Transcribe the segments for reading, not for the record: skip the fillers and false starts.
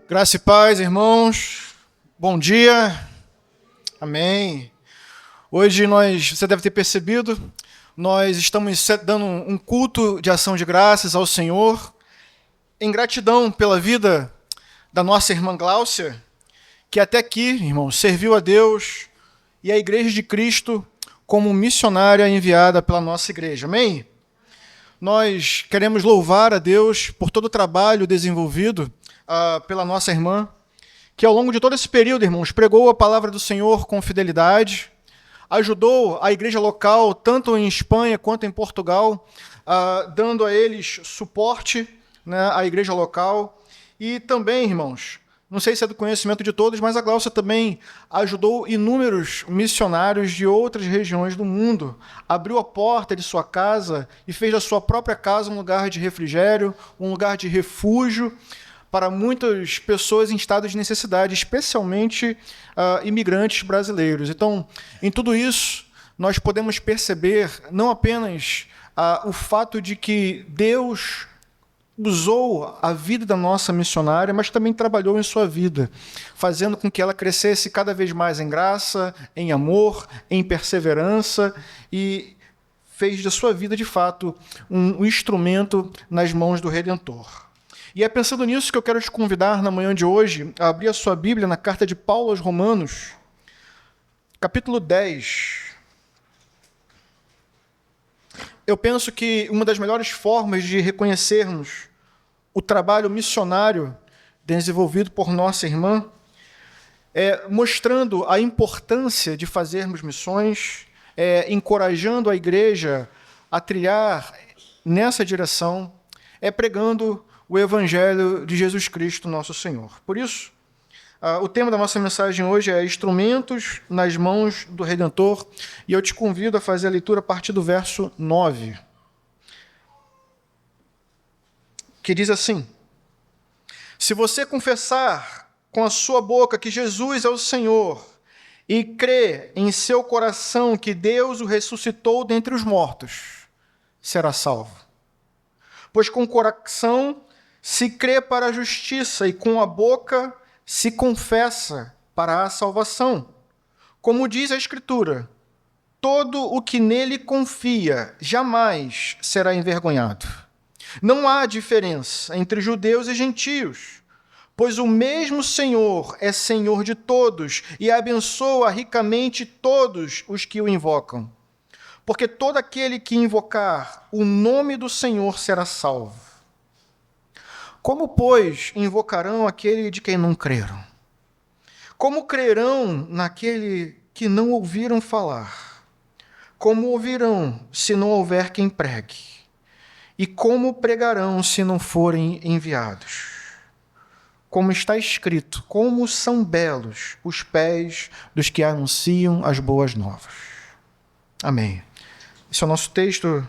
Graça e paz, irmãos. Bom dia. Amém. Hoje você deve ter percebido, nós estamos dando um culto de ação de graças ao Senhor, em gratidão pela vida da nossa irmã Gláucia, que até aqui, irmãos, serviu a Deus e a Igreja de Cristo como missionária enviada pela nossa igreja. Amém? Nós queremos louvar a Deus por todo o trabalho desenvolvido pela nossa irmã, que ao longo de todo esse período, irmãos, pregou a palavra do Senhor com fidelidade, ajudou a igreja local, tanto em Espanha quanto em Portugal, dando a eles suporte, né, à igreja local. E também, irmãos, não sei se é do conhecimento de todos, mas a Gláucia também ajudou inúmeros missionários de outras regiões do mundo, abriu a porta de sua casa e fez da sua própria casa um lugar de refrigério, um lugar de refúgio, para muitas pessoas em estado de necessidade, especialmente imigrantes brasileiros. Então, em tudo isso, nós podemos perceber não apenas o fato de que Deus usou a vida da nossa missionária, mas também trabalhou em sua vida, fazendo com que ela crescesse cada vez mais em graça, em amor, em perseverança, e fez da sua vida, de fato, um instrumento nas mãos do Redentor. E é pensando nisso que eu quero te convidar na manhã de hoje a abrir a sua Bíblia na carta de Paulo aos Romanos, capítulo 10. Eu penso que uma das melhores formas de reconhecermos o trabalho missionário desenvolvido por nossa irmã é mostrando a importância de fazermos missões, encorajando a igreja a trilhar nessa direção, pregando o Evangelho de Jesus Cristo, nosso Senhor. Por isso, o tema da nossa mensagem hoje é Instrumentos nas mãos do Redentor, e eu te convido a fazer a leitura a partir do verso 9, que diz assim: Se você confessar com a sua boca que Jesus é o Senhor e crer em seu coração que Deus o ressuscitou dentre os mortos, será salvo. Pois com o coração se crê para a justiça e com a boca se confessa para a salvação. Como diz a Escritura, todo o que nele confia jamais será envergonhado. Não há diferença entre judeus e gentios, pois o mesmo Senhor é Senhor de todos e abençoa ricamente todos os que o invocam. Porque todo aquele que invocar o nome do Senhor será salvo. Como, pois, invocarão aquele de quem não creram? Como crerão naquele que não ouviram falar? Como ouvirão se não houver quem pregue? E como pregarão se não forem enviados? Como está escrito, como são belos os pés dos que anunciam as boas novas. Amém. Esse é o nosso texto.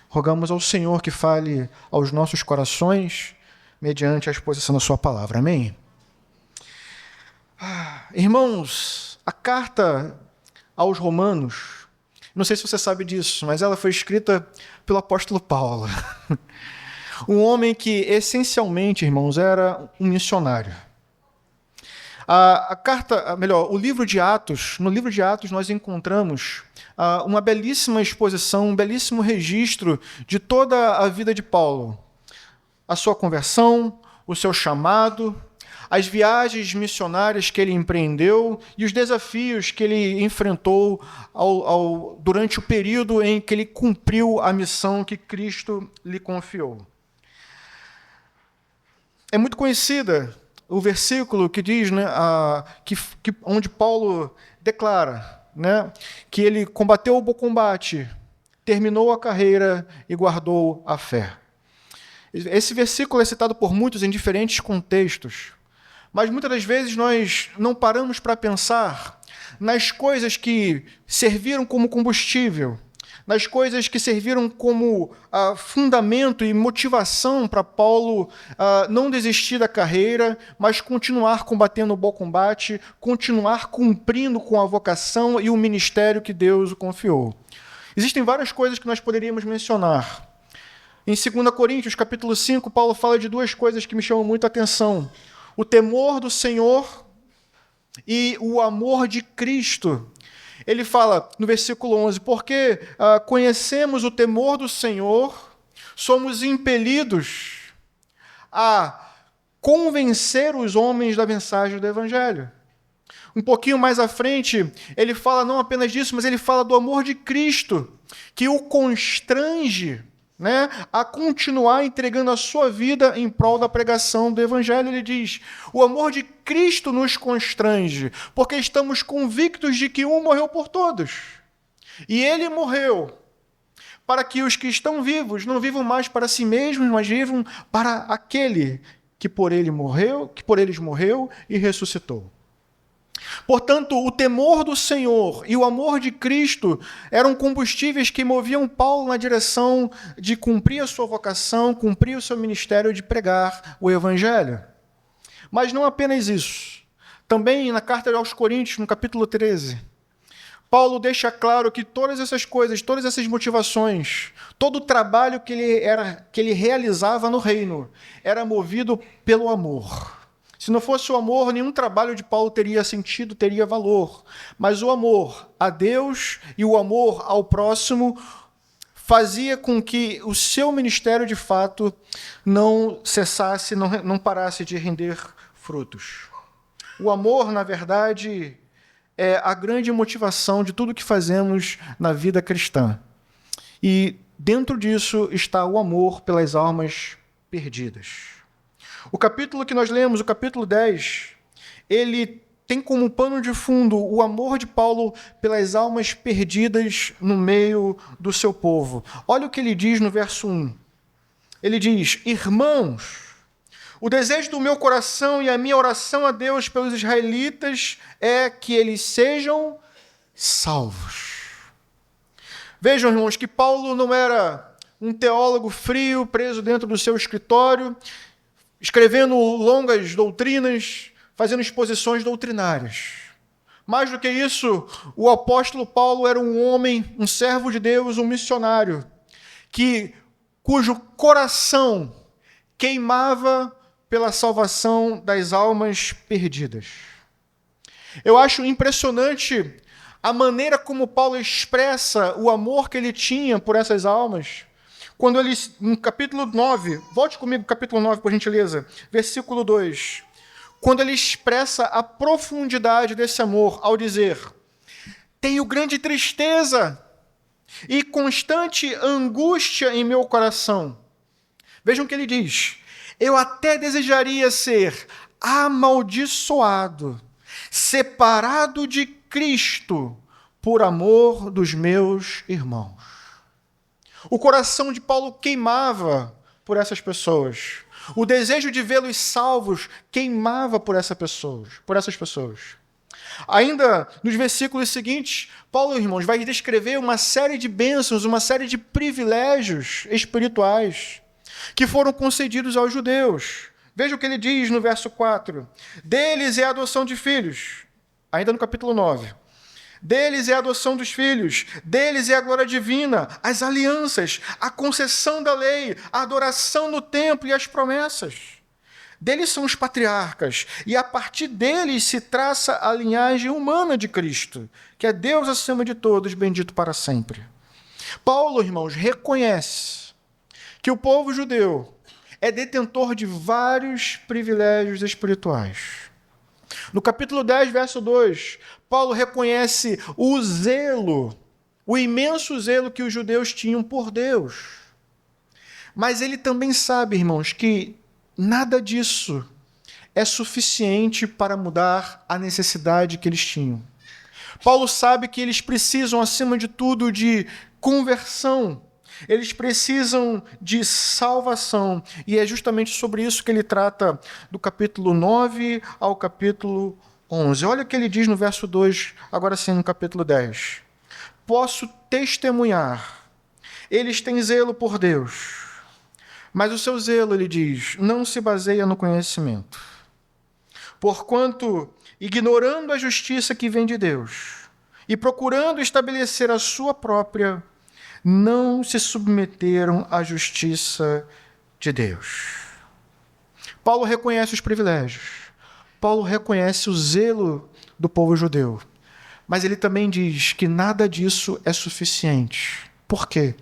Rogamos ao Senhor que fale aos nossos corações mediante a exposição da sua palavra. Amém? Irmãos, a carta aos Romanos, não sei se você sabe disso, mas ela foi escrita pelo apóstolo Paulo. Um homem que, essencialmente, irmãos, era um missionário. O livro de Atos, no livro de Atos nós encontramos uma belíssima exposição, um belíssimo registro de toda a vida de Paulo. A sua conversão, o seu chamado, as viagens missionárias que ele empreendeu e os desafios que ele enfrentou durante o período em que ele cumpriu a missão que Cristo lhe confiou. É muito conhecida o versículo que diz, né, onde Paulo declara, né, que ele combateu o bom combate, terminou a carreira e guardou a fé. Esse versículo é citado por muitos em diferentes contextos, mas muitas das vezes nós não paramos para pensar nas coisas que serviram como combustível, nas coisas que serviram como fundamento e motivação para Paulo não desistir da carreira, mas continuar combatendo o bom combate, continuar cumprindo com a vocação e o ministério que Deus o confiou. Existem várias coisas que nós poderíamos mencionar. Em 2 Coríntios, capítulo 5, Paulo fala de duas coisas que me chamam muito a atenção. o temor do Senhor e o amor de Cristo. Ele fala no versículo 11, porque conhecemos o temor do Senhor, somos impelidos a convencer os homens da mensagem do Evangelho. Um pouquinho mais à frente, ele fala não apenas disso, mas ele fala do amor de Cristo, que o constrange, né, a continuar entregando a sua vida em prol da pregação do Evangelho. Ele diz, o amor de Cristo nos constrange, porque estamos convictos de que um morreu por todos. E ele morreu para que os que estão vivos não vivam mais para si mesmos, mas vivam para aquele que por eles morreu e ressuscitou. Portanto, o temor do Senhor e o amor de Cristo eram combustíveis que moviam Paulo na direção de cumprir a sua vocação, cumprir o seu ministério de pregar o Evangelho. Mas não apenas isso. Também na carta aos Coríntios, no capítulo 13, Paulo deixa claro que todas essas coisas, todas essas motivações, todo o trabalho que ele realizava no reino era movido pelo amor. Se não fosse o amor, nenhum trabalho de Paulo teria sentido, teria valor. Mas o amor a Deus e o amor ao próximo fazia com que o seu ministério, de fato, não cessasse, não parasse de render frutos. O amor, na verdade, é a grande motivação de tudo que fazemos na vida cristã. E dentro disso está o amor pelas almas perdidas. O capítulo que nós lemos, o capítulo 10, ele tem como pano de fundo o amor de Paulo pelas almas perdidas no meio do seu povo. Olha o que ele diz no verso 1. Ele diz, irmãos, o desejo do meu coração e a minha oração a Deus pelos israelitas é que eles sejam salvos. Vejam, irmãos, que Paulo não era um teólogo frio, preso dentro do seu escritório, escrevendo longas doutrinas, fazendo exposições doutrinárias. Mais do que isso, o apóstolo Paulo era um homem, um servo de Deus, um missionário, cujo coração queimava pela salvação das almas perdidas. Eu acho impressionante a maneira como Paulo expressa o amor que ele tinha por essas almas, quando ele, no capítulo 9, volte comigo, capítulo 9, por gentileza, versículo 2, quando ele expressa a profundidade desse amor ao dizer, tenho grande tristeza e constante angústia em meu coração. Vejam o que ele diz, eu até desejaria ser amaldiçoado, separado de Cristo, por amor dos meus irmãos. O coração de Paulo queimava por essas pessoas. O desejo de vê-los salvos queimava por essas pessoas. Ainda nos versículos seguintes, Paulo, irmãos, vai descrever uma série de bênçãos, uma série de privilégios espirituais que foram concedidos aos judeus. Veja o que ele diz no verso 4. Deles é a adoção de filhos. Ainda no capítulo 9. Deles é a adoção dos filhos, deles é a glória divina, as alianças, a concessão da lei, a adoração no templo e as promessas. Deles são os patriarcas, e a partir deles se traça a linhagem humana de Cristo, que é Deus acima de todos, bendito para sempre. Paulo, irmãos, reconhece que o povo judeu é detentor de vários privilégios espirituais. No capítulo 10, verso 2, Paulo reconhece o zelo, o imenso zelo que os judeus tinham por Deus. Mas ele também sabe, irmãos, que nada disso é suficiente para mudar a necessidade que eles tinham. Paulo sabe que eles precisam, acima de tudo, de conversão. Eles precisam de salvação. E é justamente sobre isso que ele trata do capítulo 9 ao capítulo 11. Olha o que ele diz no verso 2, agora sim no capítulo 10. Posso testemunhar, eles têm zelo por Deus, mas o seu zelo, ele diz, não se baseia no conhecimento. Porquanto, ignorando a justiça que vem de Deus e procurando estabelecer a sua própria, não se submeteram à justiça de Deus. Paulo reconhece os privilégios. Paulo reconhece o zelo do povo judeu, mas ele também diz que nada disso é suficiente. Por quê?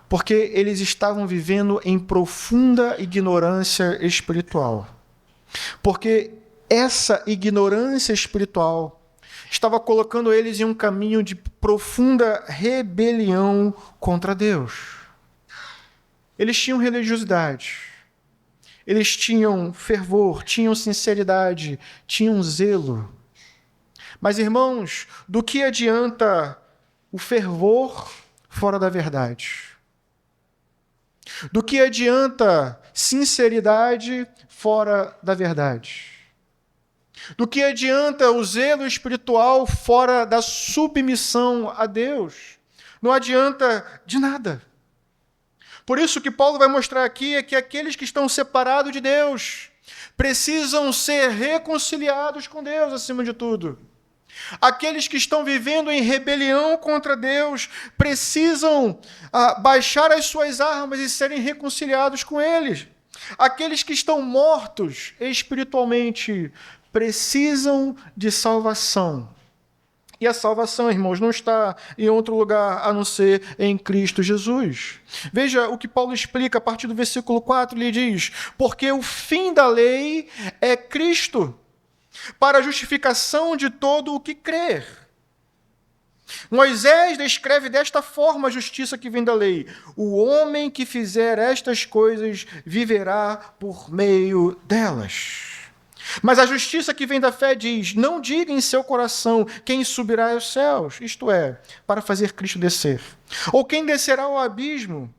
Porque eles estavam vivendo em profunda ignorância espiritual. Porque essa ignorância espiritual estava colocando eles em um caminho de profunda rebelião contra Deus. Eles tinham religiosidade, eles tinham fervor, tinham sinceridade, tinham zelo. Mas, irmãos, do que adianta o fervor fora da verdade? Do que adianta sinceridade fora da verdade? Do que adianta o zelo espiritual fora da submissão a Deus? Não adianta de nada. Por isso que Paulo vai mostrar aqui é que aqueles que estão separados de Deus precisam ser reconciliados com Deus acima de tudo. Aqueles que estão vivendo em rebelião contra Deus precisam baixar as suas armas e serem reconciliados com eles. Aqueles que estão mortos espiritualmente precisam de salvação. E a salvação, irmãos, não está em outro lugar a não ser em Cristo Jesus. Veja o que Paulo explica a partir do versículo 4, ele diz: porque o fim da lei é Cristo, para a justificação de todo o que crer. Moisés descreve desta forma a justiça que vem da lei: o homem que fizer estas coisas viverá por meio delas. Mas a justiça que vem da fé diz: não diga em seu coração quem subirá aos céus, isto é, para fazer Cristo descer, ou quem descerá ao abismo,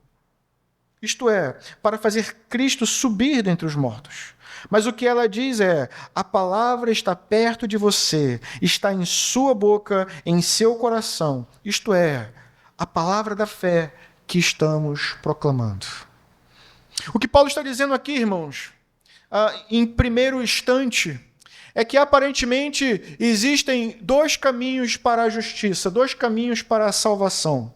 isto é, para fazer Cristo subir dentre os mortos. Mas o que ela diz é: a palavra está perto de você, está em sua boca, em seu coração, isto é, a palavra da fé que estamos proclamando. O que Paulo está dizendo aqui, irmãos, em primeiro instante, é que aparentemente existem dois caminhos para a justiça, dois caminhos para a salvação.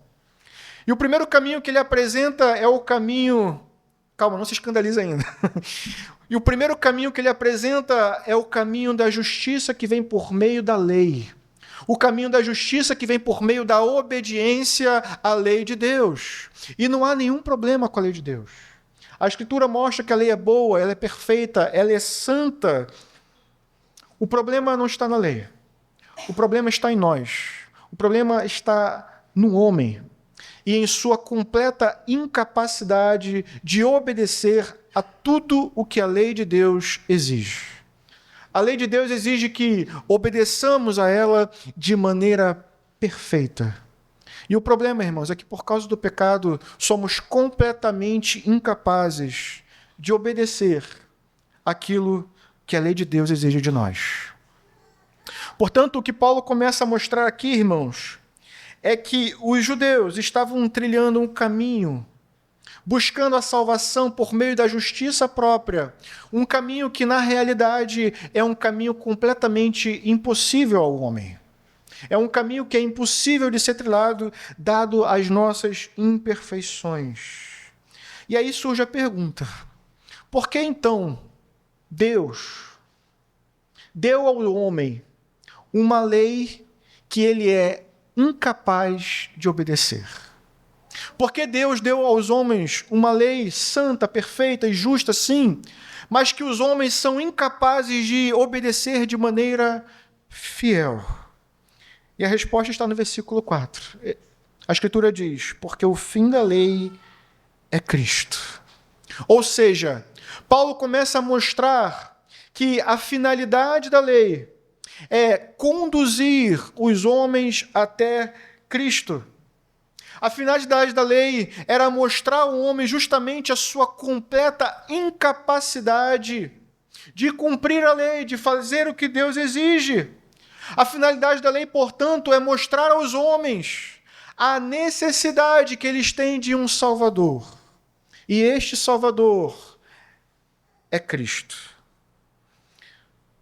E o primeiro caminho que ele apresenta é o caminho... Calma, não se escandaliza ainda. E o primeiro caminho que ele apresenta é o caminho da justiça que vem por meio da lei. O caminho da justiça que vem por meio da obediência à lei de Deus. E não há nenhum problema com a lei de Deus. A Escritura mostra que a lei é boa, ela é perfeita, ela é santa. O problema não está na lei. O problema está em nós. O problema está no homem e em sua completa incapacidade de obedecer a tudo o que a lei de Deus exige. A lei de Deus exige que obedeçamos a ela de maneira perfeita. E o problema, irmãos, é que por causa do pecado somos completamente incapazes de obedecer aquilo que a lei de Deus exige de nós. Portanto, o que Paulo começa a mostrar aqui, irmãos, é que os judeus estavam trilhando um caminho, buscando a salvação por meio da justiça própria, um caminho que, na realidade, é um caminho completamente impossível ao homem. É um caminho que é impossível de ser trilhado, dado as nossas imperfeições. E aí surge a pergunta: por que então Deus deu ao homem uma lei que ele é incapaz de obedecer? Por que Deus deu aos homens uma lei santa, perfeita e justa, sim, mas que os homens são incapazes de obedecer de maneira fiel? E a resposta está no versículo 4. A Escritura diz: porque o fim da lei é Cristo. Ou seja, Paulo começa a mostrar que a finalidade da lei é conduzir os homens até Cristo. A finalidade da lei era mostrar ao homem justamente a sua completa incapacidade de cumprir a lei, de fazer o que Deus exige. A finalidade da lei, portanto, é mostrar aos homens a necessidade que eles têm de um Salvador. E este Salvador é Cristo.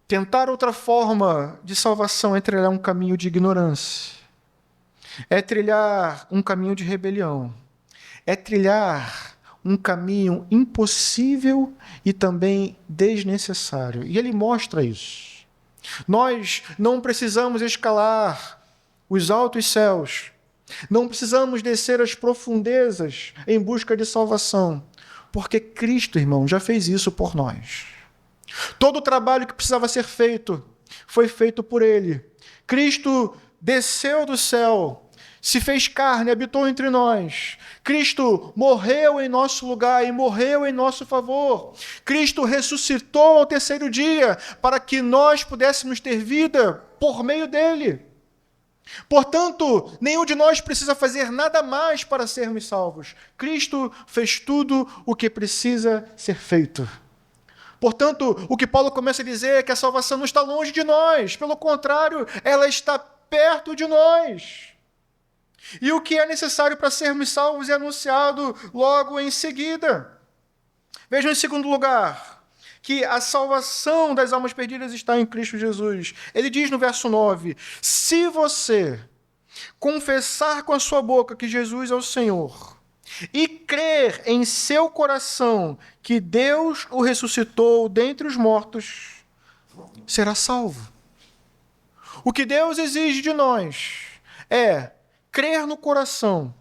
Tentar outra forma de salvação é trilhar um caminho de ignorância. É trilhar um caminho de rebelião. É trilhar um caminho impossível e também desnecessário. E ele mostra isso. Nós não precisamos escalar os altos céus, não precisamos descer as profundezas em busca de salvação, porque Cristo, irmão, já fez isso por nós. Todo o trabalho que precisava ser feito foi feito por Ele. Cristo desceu do céu, se fez carne, habitou entre nós. Cristo morreu em nosso lugar e morreu em nosso favor. Cristo ressuscitou ao terceiro dia para que nós pudéssemos ter vida por meio dele. Portanto, nenhum de nós precisa fazer nada mais para sermos salvos. Cristo fez tudo o que precisa ser feito. Portanto, o que Paulo começa a dizer é que a salvação não está longe de nós. Pelo contrário, ela está perto de nós. E o que é necessário para sermos salvos é anunciado logo em seguida. Vejam em segundo lugar, que a salvação das almas perdidas está em Cristo Jesus. Ele diz no verso 9, se você confessar com a sua boca que Jesus é o Senhor e crer em seu coração que Deus o ressuscitou dentre os mortos, será salvo. O que Deus exige de nós é crer no coração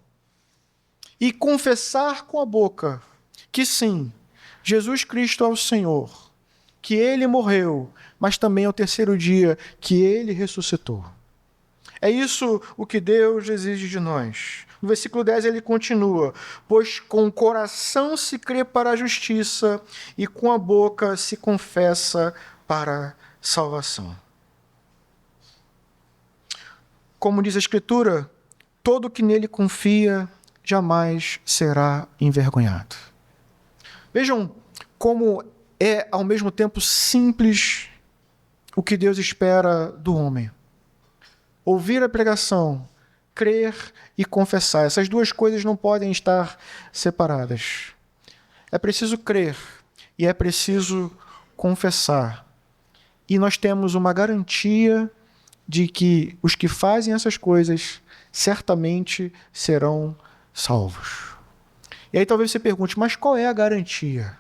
e confessar com a boca que sim, Jesus Cristo é o Senhor, que Ele morreu, mas também ao terceiro dia que Ele ressuscitou. É isso o que Deus exige de nós. No versículo 10 ele continua, pois com o coração se crê para a justiça e com a boca se confessa para a salvação. Como diz a Escritura, todo que nele confia jamais será envergonhado. Vejam como é ao mesmo tempo simples o que Deus espera do homem. Ouvir a pregação, crer e confessar. Essas duas coisas não podem estar separadas. É preciso crer e é preciso confessar. E nós temos uma garantia de que os que fazem essas coisas certamente serão salvos. E aí talvez você pergunte, mas qual é a garantia?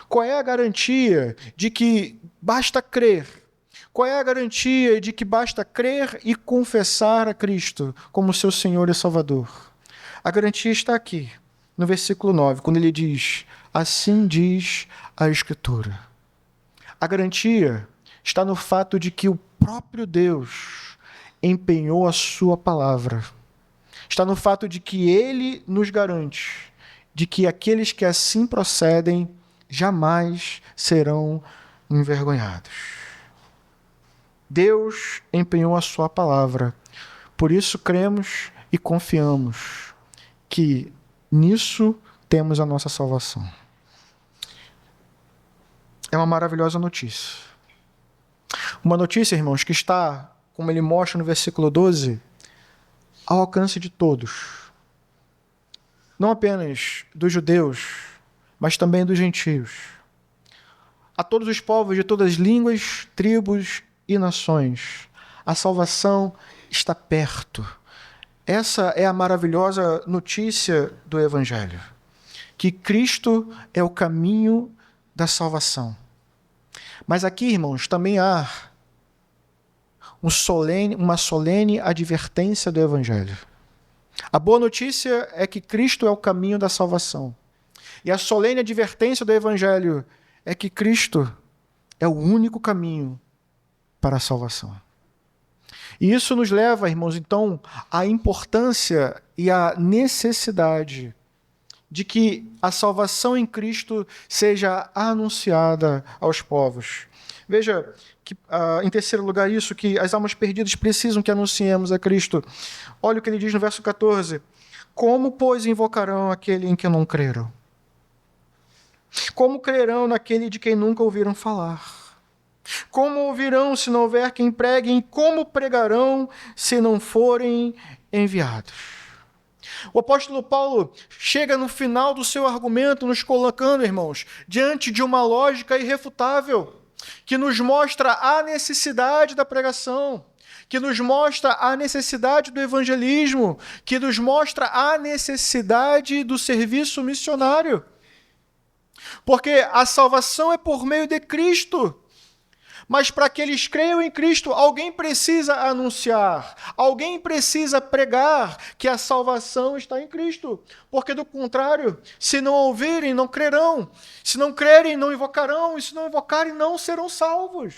Qual é a garantia de que basta crer? Qual é a garantia de que basta crer e confessar a Cristo como seu Senhor e Salvador? A garantia está aqui, no versículo 9, quando ele diz, assim diz a Escritura. A garantia está no fato de que o próprio Deus empenhou a sua palavra. Está no fato de que ele nos garante de que aqueles que assim procedem jamais serão envergonhados. Deus empenhou a sua palavra. Por isso cremos e confiamos que nisso temos a nossa salvação. É uma maravilhosa notícia. Uma notícia, irmãos, que está, como ele mostra no versículo 12, ao alcance de todos. Não apenas dos judeus, mas também dos gentios. A todos os povos de todas as línguas, tribos e nações. A salvação está perto. Essa é a maravilhosa notícia do Evangelho. Que Cristo é o caminho da salvação. Mas aqui, irmãos, também há uma solene advertência do Evangelho. A boa notícia é que Cristo é o caminho da salvação. E a solene advertência do Evangelho é que Cristo é o único caminho para a salvação. E isso nos leva, irmãos, então, à importância e à necessidade de que a salvação em Cristo seja anunciada aos povos. Veja, que, em terceiro lugar, isso, que as almas perdidas precisam que anunciemos a Cristo. Olha o que ele diz no verso 14. Como, pois, invocarão aquele em que não creram? Como crerão naquele de quem nunca ouviram falar? Como ouvirão se não houver quem pregue? Como pregarão se não forem enviados? O apóstolo Paulo chega no final do seu argumento, nos colocando, irmãos, diante de uma lógica irrefutável, que nos mostra a necessidade da pregação, que nos mostra a necessidade do evangelismo, que nos mostra a necessidade do serviço missionário. Porque a salvação é por meio de Cristo. Mas para que eles creiam em Cristo, alguém precisa anunciar, alguém precisa pregar que a salvação está em Cristo. Porque do contrário, se não ouvirem, não crerão. Se não crerem, não invocarão. E se não invocarem, não serão salvos.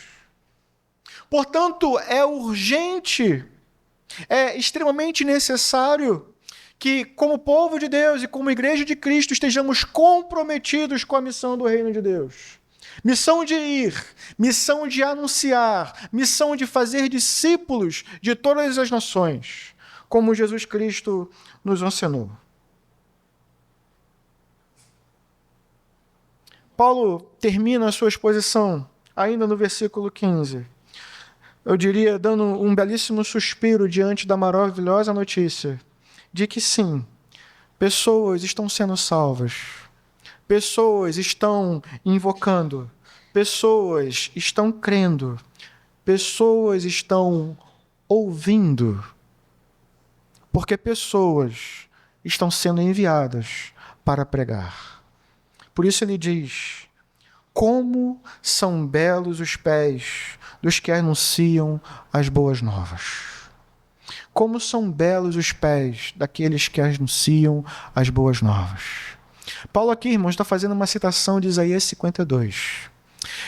Portanto, é urgente, é extremamente necessário que, como povo de Deus e como igreja de Cristo, estejamos comprometidos com a missão do reino de Deus. Missão de ir, missão de anunciar, missão de fazer discípulos de todas as nações, como Jesus Cristo nos ensinou. Paulo termina a sua exposição ainda no versículo 15. Eu diria, dando um belíssimo suspiro diante da maravilhosa notícia de que sim, pessoas estão sendo salvas, pessoas estão invocando, pessoas estão crendo, pessoas estão ouvindo, porque pessoas estão sendo enviadas para pregar. Por isso ele diz: como são belos os pés dos que anunciam as boas novas. Como são belos os pés daqueles que anunciam as boas novas. Paulo aqui, irmãos, está fazendo uma citação de Isaías 52.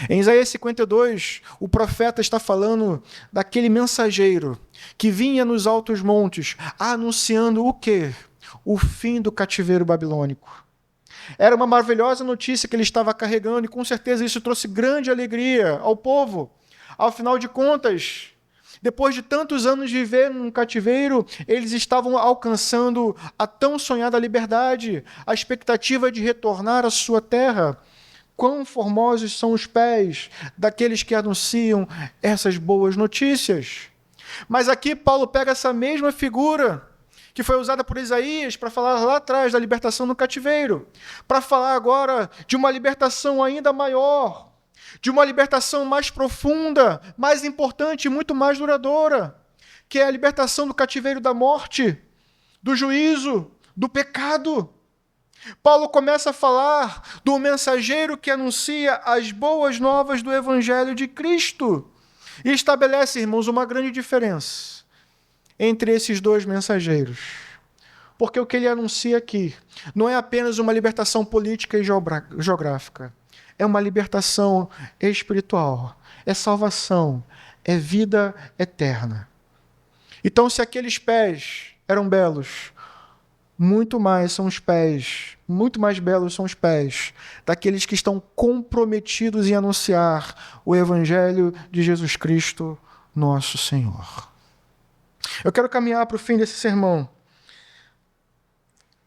Em Isaías 52, o profeta está falando daquele mensageiro que vinha nos altos montes anunciando o quê? O fim do cativeiro babilônico. Era uma maravilhosa notícia que ele estava carregando e com certeza isso trouxe grande alegria ao povo. Afinal de contas, depois de tantos anos de viver num cativeiro, eles estavam alcançando a tão sonhada liberdade, a expectativa de retornar à sua terra. Quão formosos são os pés daqueles que anunciam essas boas notícias. Mas aqui Paulo pega essa mesma figura que foi usada por Isaías para falar lá atrás da libertação no cativeiro, para falar agora de uma libertação ainda maior, de uma libertação mais profunda, mais importante e muito mais duradoura, que é a libertação do cativeiro da morte, do juízo, do pecado. Paulo começa a falar do mensageiro que anuncia as boas novas do Evangelho de Cristo e estabelece, irmãos, uma grande diferença entre esses dois mensageiros. Porque o que ele anuncia aqui não é apenas uma libertação política e geográfica, é uma libertação espiritual, é salvação, é vida eterna. Então, se aqueles pés eram belos, muito mais belos são os pés daqueles que estão comprometidos em anunciar o Evangelho de Jesus Cristo, nosso Senhor. Eu quero caminhar para o fim desse sermão,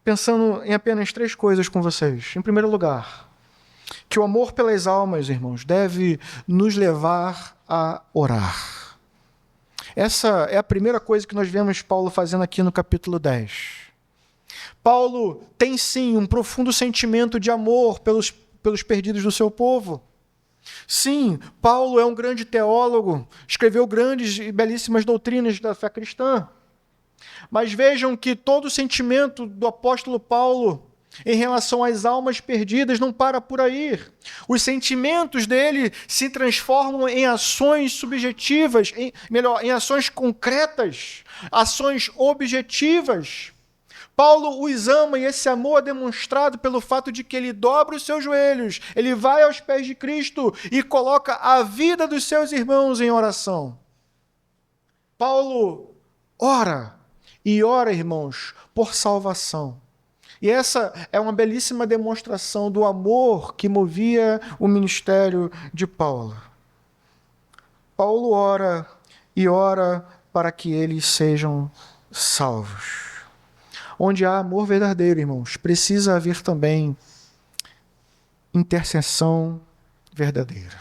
pensando em apenas 3 coisas com vocês. Em primeiro lugar, que o amor pelas almas, irmãos, deve nos levar a orar. Essa é a primeira coisa que nós vemos Paulo fazendo aqui no capítulo 10. Paulo tem sim um profundo sentimento de amor pelos perdidos do seu povo. Sim, Paulo é um grande teólogo, escreveu grandes e belíssimas doutrinas da fé cristã. Mas vejam que todo o sentimento do apóstolo Paulo em relação às almas perdidas não para por aí. Os sentimentos dele se transformam em ações subjetivas, em ações concretas, ações objetivas. Paulo os ama e esse amor é demonstrado pelo fato de que ele dobra os seus joelhos, ele vai aos pés de Cristo e coloca a vida dos seus irmãos em oração. Paulo ora, irmãos, por salvação. E essa é uma belíssima demonstração do amor que movia o ministério de Paulo. Paulo ora para que eles sejam salvos. Onde há amor verdadeiro, irmãos, precisa haver também intercessão verdadeira.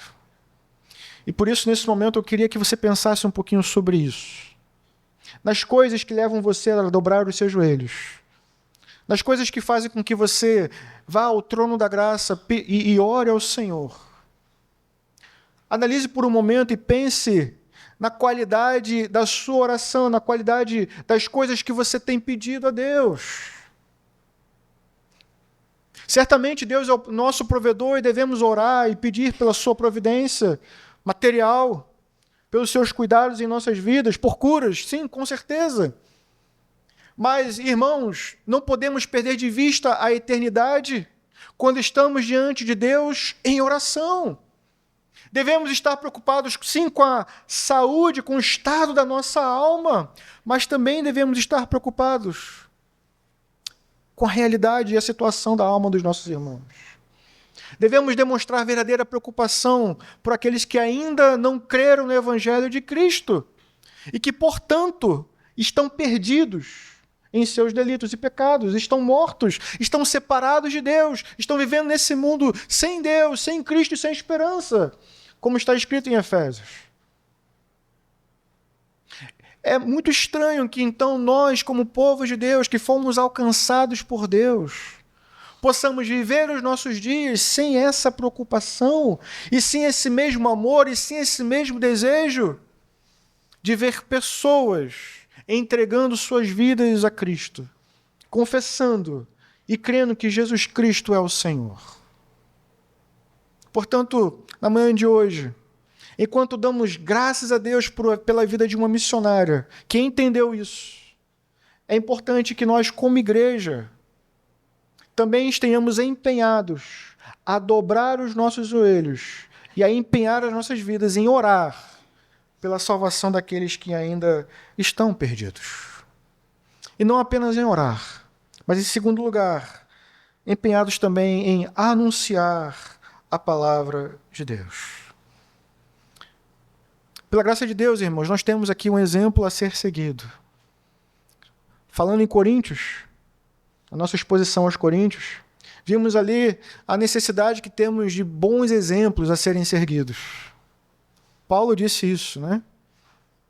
E por isso, nesse momento, eu queria que você pensasse um pouquinho sobre isso. Nas coisas que levam você a dobrar os seus joelhos. Nas coisas que fazem com que você vá ao trono da graça e ore ao Senhor. Analise por um momento e pense na qualidade da sua oração, na qualidade das coisas que você tem pedido a Deus. Certamente Deus é o nosso provedor e devemos orar e pedir pela sua providência material, pelos seus cuidados em nossas vidas, por curas, sim, com certeza. Mas, irmãos, não podemos perder de vista a eternidade quando estamos diante de Deus em oração. Devemos estar preocupados, sim, com a saúde, com o estado da nossa alma, mas também devemos estar preocupados com a realidade e a situação da alma dos nossos irmãos. Devemos demonstrar verdadeira preocupação por aqueles que ainda não creram no Evangelho de Cristo e que, portanto, estão perdidos em seus delitos e pecados, estão mortos, estão separados de Deus, estão vivendo nesse mundo sem Deus, sem Cristo e sem esperança, como está escrito em Efésios. É muito estranho que então nós, como povo de Deus, que fomos alcançados por Deus, possamos viver os nossos dias sem essa preocupação, e sem esse mesmo amor, e sem esse mesmo desejo de ver pessoas entregando suas vidas a Cristo, confessando e crendo que Jesus Cristo é o Senhor. Portanto, na manhã de hoje, enquanto damos graças a Deus pela vida de uma missionária que entendeu isso, é importante que nós, como igreja, também estejamos empenhados a dobrar os nossos joelhos e a empenhar as nossas vidas em orar pela salvação daqueles que ainda estão perdidos. E não apenas em orar, mas em segundo lugar, empenhados também em anunciar a palavra de Deus. Pela graça de Deus, irmãos, nós temos aqui um exemplo a ser seguido. Falando em Coríntios, a nossa exposição aos Coríntios, vimos ali a necessidade que temos de bons exemplos a serem seguidos. Paulo disse isso, né?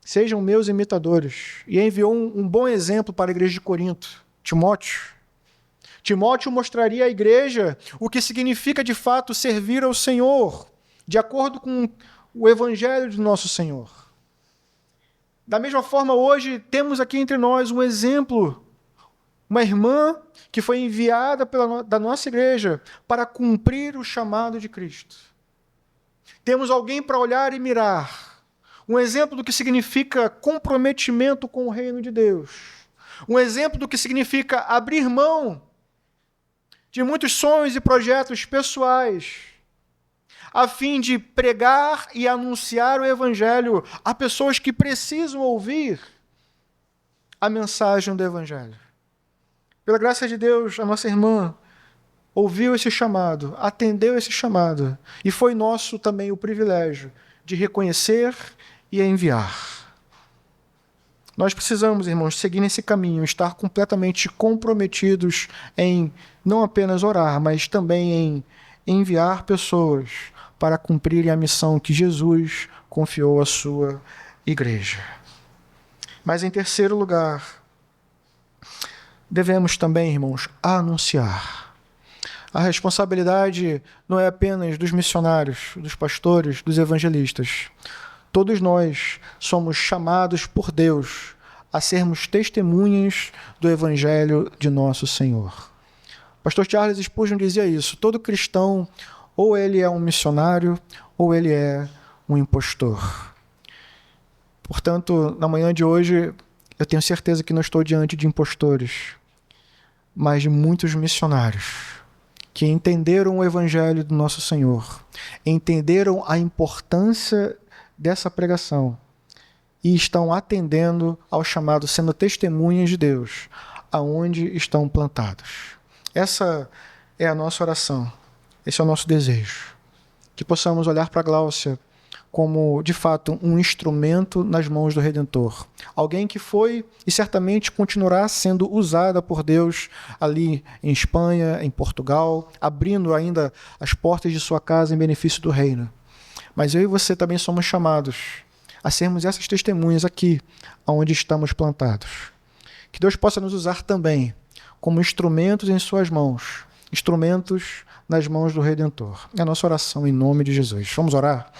Sejam meus imitadores. E enviou um bom exemplo para a igreja de Corinto, Timóteo. Timóteo mostraria à igreja o que significa de fato servir ao Senhor, de acordo com o evangelho do nosso Senhor. Da mesma forma, hoje temos aqui entre nós um exemplo, uma irmã que foi enviada da nossa igreja para cumprir o chamado de Cristo. Temos alguém para olhar e mirar. Um exemplo do que significa comprometimento com o reino de Deus. Um exemplo do que significa abrir mão de muitos sonhos e projetos pessoais, a fim de pregar e anunciar o Evangelho a pessoas que precisam ouvir a mensagem do Evangelho. Pela graça de Deus, a nossa irmã ouviu esse chamado, atendeu esse chamado, e foi nosso também o privilégio de reconhecer e enviar. Nós precisamos, irmãos, seguir nesse caminho, estar completamente comprometidos em não apenas orar, mas também em enviar pessoas para cumprirem a missão que Jesus confiou à sua igreja. Mas em terceiro lugar, devemos também, irmãos, anunciar. A responsabilidade não é apenas dos missionários, dos pastores, dos evangelistas. Todos nós somos chamados por Deus a sermos testemunhas do Evangelho de nosso Senhor. O pastor Charles Spurgeon dizia isso: todo cristão, ou ele é um missionário, ou ele é um impostor. Portanto, na manhã de hoje, eu tenho certeza que não estou diante de impostores, mas de muitos missionários que entenderam o Evangelho do nosso Senhor, entenderam a importância dessa pregação e estão atendendo ao chamado, sendo testemunhas de Deus, aonde estão plantados. Essa é a nossa oração, esse é o nosso desejo, que possamos olhar para a Gláucia como, de fato, um instrumento nas mãos do Redentor. Alguém que foi e certamente continuará sendo usada por Deus ali em Espanha, em Portugal, abrindo ainda as portas de sua casa em benefício do reino. Mas eu e você também somos chamados a sermos essas testemunhas aqui, onde estamos plantados. Que Deus possa nos usar também como instrumentos em suas mãos, instrumentos nas mãos do Redentor. É a nossa oração em nome de Jesus. Vamos orar?